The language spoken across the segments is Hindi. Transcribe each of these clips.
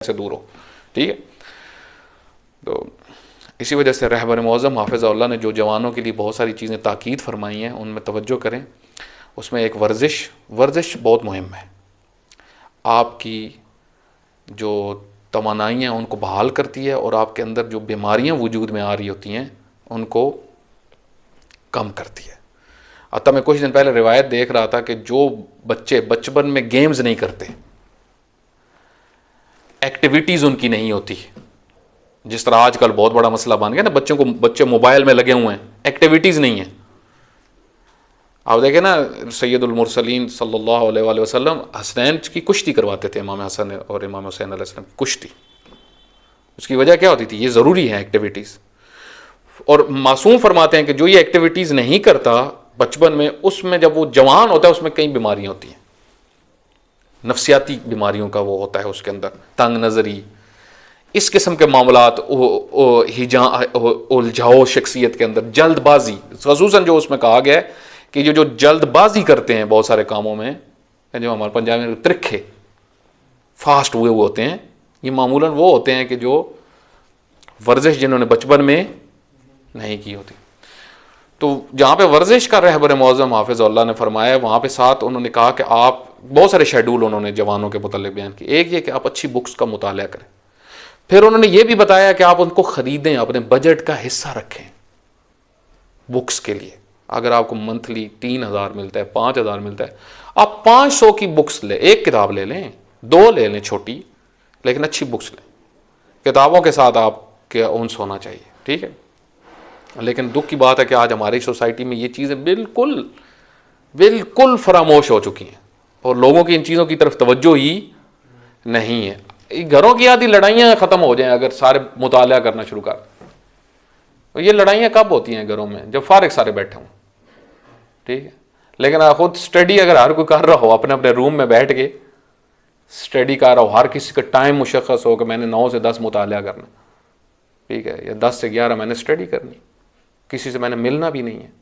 से दूर हो। ठीक है, तो इसी वजह से रहबर मौज़म हाफ़िज़हुल्लाह ने जो जवानों के लिए बहुत सारी चीज़ें ताकीद फरमाई हैं उनमें तवज्जो करें। उसमें एक वर्जिश बहुत मुहिम है। आपकी जो तवानाई हैं उनको बहाल करती है और आपके अंदर जो बीमारियां वजूद में आ रही होती हैं उनको कम करती है। अतः मैं कुछ दिन पहले रिवायत देख रहा था कि जो बच्चे बचपन में गेम्स नहीं करते, एक्टिविटीज़ उनकी नहीं होती, जिस तरह आजकल बहुत बड़ा मसला बन गया ना, बच्चे मोबाइल में लगे हुए हैं, एक्टिविटीज़ नहीं है। आप देखें ना, सैयदुल मुरसलीन सल्लल्लाहु अलैहि वसल्लम हसनैन की कुश्ती करवाते थे, इमाम हसन और इमाम हुसैन अलैहिस्सलाम की कुश्ती। उसकी वजह क्या होती थी? ये ज़रूरी है एक्टिविटीज़। और मासूम फरमाते हैं कि जो ये एक्टिविटीज़ नहीं करता बचपन में, उसमें जब वो जवान होता है उसमें कई बीमारियां होती हैं, नफ्सियाती बीमारियों का वो होता है उसके अंदर, तंग नज़री, इस किस्म के मामलात, उलझाओ शख्सियत के अंदर, जल्दबाजी, ख़ुसूसन जो उसमें कहा गया है कि जो जल्दबाजी करते हैं बहुत सारे कामों में, जो हमारे पंजाबी में त्रिखे फास्ट हुए होते हैं, ये मामूलन वो होते हैं कि जो वर्जिश जिन्होंने बचपन में नहीं की होती। तो जहाँ पे वर्जिश का रहबर मौज़म हाफ़िज़हुल्लाह ने फरमाया, वहाँ पे साथ उन्होंने कहा कि आप बहुत सारे शेड्यूल उन्होंने जवानों के मुतालिक बयान किए। एक ये कि आप अच्छी बुक्स का मुताला करें। फिर उन्होंने ये भी बताया कि आप उनको ख़रीदें, अपने बजट का हिस्सा रखें बुक्स के लिए। अगर आपको मंथली 3,000 मिलता है, 5,000 मिलता है, आप 500 की बुक्स ले, एक किताब ले लें, 2 ले लें छोटी, लेकिन अच्छी बुक्स लें। किताबों के साथ आपके उन्स होना चाहिए। ठीक है, लेकिन दुख की बात है कि आज हमारी सोसाइटी में ये चीज़ें बिल्कुल फरामोश हो चुकी हैं और लोगों की इन चीज़ों की तरफ तवज्जो ही नहीं है। घरों की आधी लड़ाइयाँ ख़त्म हो जाएं अगर सारे मुताला करना शुरू कर। और ये लड़ाइयाँ कब होती हैं घरों में? जब फारिग सारे बैठे हों। ठीक है, लेकिन खुद स्टडी अगर हर कोई कर रहा हो, अपने अपने रूम में बैठ के स्टडी कर रहा हो, हर किसी का टाइम मुशख्खस हो कि मैंने 9 से 10 मुताला करना, ठीक है, या 10 से 11 मैंने स्टडी करनी, किसी से मैंने मिलना भी नहीं है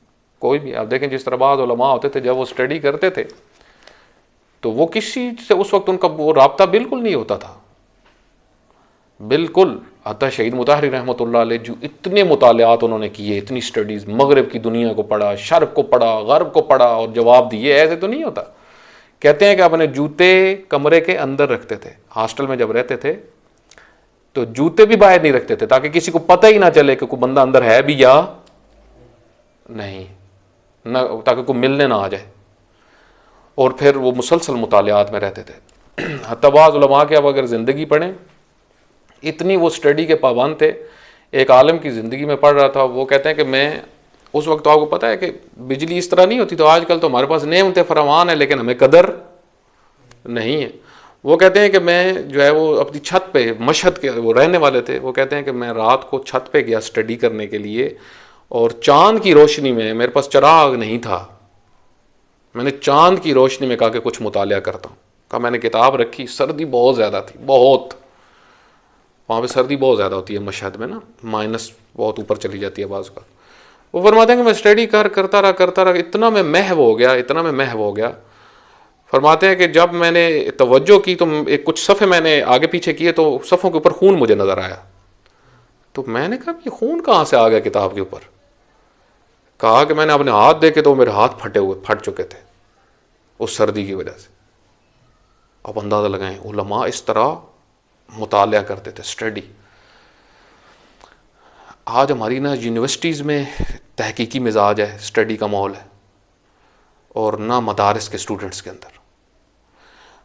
कोई भी। आप देखें जिस तरह बाद उलमा होते थे, जब वो स्टडी करते थे तो वो किसी से उस वक्त उनका वो राब्ता बिल्कुल नहीं होता था, बिल्कुल। अतः शहीद मुताहरिर रहमतुल्लाह अलैह जो इतने मुतालियात उन्होंने किए, इतनी स्टडीज़, मगरिब की दुनिया को पढ़ा, शर्क को पढ़ा, गर्ब को पढ़ा और जवाब दिए, ऐसे तो नहीं होता। कहते हैं कि अपने जूते कमरे के अंदर रखते थे। हॉस्टल में जब रहते थे तो जूते भी बाहर नहीं रखते थे ताकि किसी को पता ही ना चले कि कोई बंदा अंदर है भी या नहीं, ना ताकि कोई मिलने ना आ जाए। और फिर वो मुसलसल मुतालियात में रहते थे। हत्ता उलमा के अब अगर ज़िंदगी पढ़ें, इतनी वो स्टडी के पाबंद थे। एक आलम की ज़िंदगी में पढ़ रहा था, वो कहते हैं कि मैं उस वक्त, तो आपको पता है कि बिजली इस तरह नहीं होती, तो आजकल तो हमारे पास नेमतें फरावान है लेकिन हमें कदर नहीं है। वो कहते हैं कि मैं जो है वो अपनी छत पे, मशहद के वो रहने वाले थे, वो कहते हैं कि मैं रात को छत पे गया स्टडी करने के लिए और चाँद की रोशनी में, मेरे पास चिराग नहीं था, मैंने चाँद की रोशनी में कहा कि कुछ मुतालिया करता हूँ। कहा मैंने किताब रखी, सर्दी बहुत ज़्यादा थी, बहुत, वहाँ पे सर्दी बहुत ज़्यादा होती है मशहद में ना, माइनस बहुत ऊपर चली जाती है बाज़ का। वो फरमाते हैं कि मैं स्टडी करता रहा, इतना मैं महव हो गया। फरमाते हैं कि जब मैंने तवज्जो की तो एक कुछ सफ़े मैंने आगे पीछे किए तो सफ़ों के ऊपर खून मुझे नज़र आया। तो मैंने कहा ये खून कहाँ से आ गया किताब के ऊपर? कहा कि मैंने अपने हाथ देखे तो मेरे हाथ फट चुके थे उस सर्दी की वजह से। अब अंदाज़ा लगाएं, उलमा इस तरह मुतालिया करते थे, स्टडी। आज हमारी ना यूनिवर्सिटीज़ में तहकीकी मिजाज है, स्टडी का माहौल है, और ना मदारिस के स्टूडेंट्स के अंदर।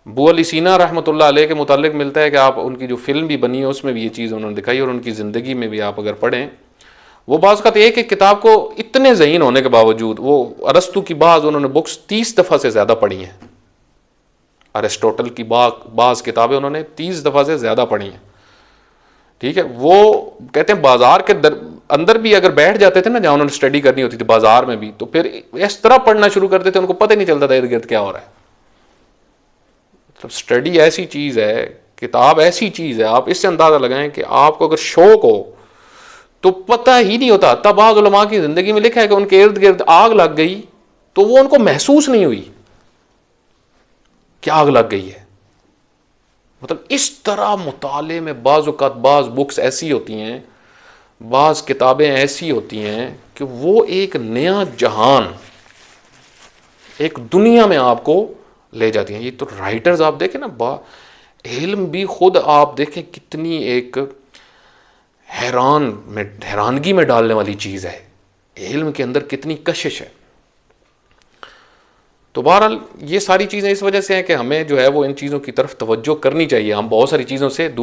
अबू अली सीना रहमतुल्लाह अलैह के मुतालिक मिलता है कि आप उनकी जो फिल्म भी बनी है उसमें भी ये चीज़ उन्होंने दिखाई, और उनकी ज़िंदगी में भी आप अगर पढ़ें, वो बाज़ का एक एक किताब को इतने ज़हीन होने के बावजूद, वो अरस्तु की बाज़ उन्होंने बुक्स 30 दफ़ा से ज़्यादा पढ़ी हैं, अरिस्टोटल की बाज़ किताबें उन्होंने 30 दफ़ा से ज़्यादा पढ़ी हैं। ठीक है, वो कहते हैं बाज़ार के अंदर भी अगर बैठ जाते थे ना, जहाँ उन्होंने स्टडी करनी होती थी बाज़ार में भी, तो फिर इस तरह पढ़ना शुरू करते थे, उनको पता ही नहीं चलता था इर्द गिर्द क्या हो रहा है। मतलब स्टडी ऐसी चीज़ है, किताब ऐसी चीज़ है, आप इससे अंदाज़ा लगाएं कि आपको अगर शौक हो तो पता ही नहीं होता। तब बाज़ उलमा की ज़िंदगी में लिखा है कि उनके इर्द गिर्द आग लग गई तो वो उनको महसूस नहीं हुई कि आग लग गई है, मतलब इस तरह मुताले में बाज़ औक़ात बाज़ बुक्स ऐसी होती हैं, बाज़ किताबें ऐसी होती हैं कि वो एक नया जहान, एक दुनिया में आपको ले जाती हैं। ये तो राइटर्स आप देखें ना, इल्म भी खुद आप देखें कितनी एक हैरानगी में डालने वाली चीज़ है। इल्म के अंदर कितनी कशिश है। तो बहरहाल ये सारी चीज़ें इस वजह से हैं कि हमें जो है वो इन चीज़ों की तरफ तवज्जो करनी चाहिए। हम बहुत सारी चीज़ों से